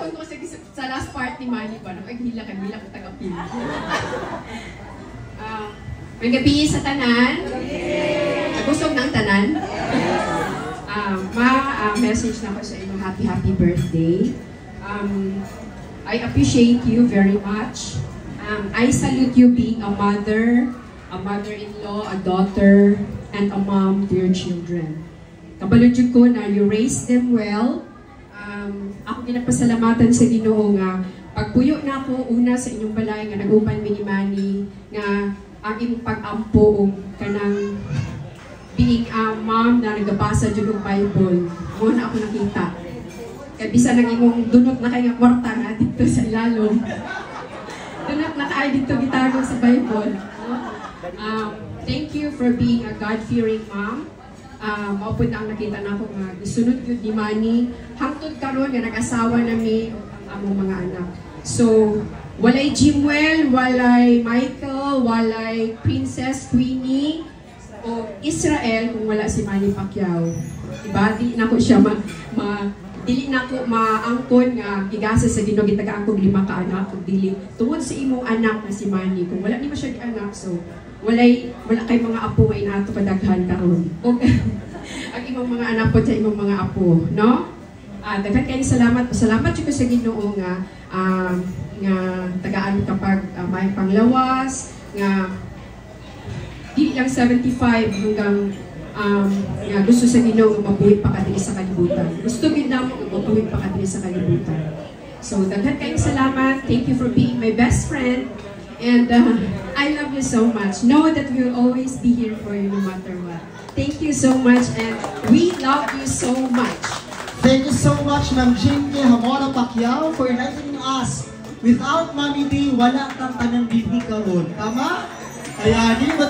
Nakon ko sa last part ni Manny ba, naghila ko taga-pili. May gabi sa tanan. Nagusog ng tanan. Message na ko sa inyo, happy birthday. I appreciate you very much. I salute you being a mother-in-law, a daughter, and a mom to your children. Kabalod ko na you raised them well. Ako ginapasalamatan sa Ginoo nga pagpuyo na ako una sa inyong balay nga nag-uban mi ni Manny nga ang imong pag-ampo kanang being a mom na nagabasa jud og Bible. Mo na ako nakita. Kay bisan nang imong dunot na kay nga kwarta nga dito sa ilalom. Dunot na kay dito gitago sa Bible. Thank you for being a God-fearing mom. Maupod na ang nakita na ako nga gisunod yun ni Manny hangtod karon nga nag-asawa nami ang among mga anak. So walay Jimwell, walay Michael, walay Princess Queenie o Israel kung wala si Manny Pacquiao. Diba? Dili na ko siya dili na ko maangkon nga gigasa sa Ginoo gitagaan kog 5 ka anak kung dili tungod sa imong anak na si Manny. Kung wala ni mo siya anak, so wala kay mga apo nga inato kadaghan karon. Ang imong mga anak po sa imong mga apo, no? Daghan kay salamat jud ko sa Ginoo nga tagaan kapag may panglawas nga di lang 75 hanggang nga gusto sa Ginoo nga mabuhi pa kadiri sa kalibutan. Gusto gid namo nga mabuhi pa kadiri sa kalibutan. So daghan kay salamat. Thank you for being my best friend. And I love you so much. Know that we will always be here for you no matter what. Thank you so much and we love you so much. Thank you so much, Ma'am Jinky Hamora Pacquiao, for enlightening us. Without Mommy D, wala kang tanang bibi karon. Tama? Kaya di ba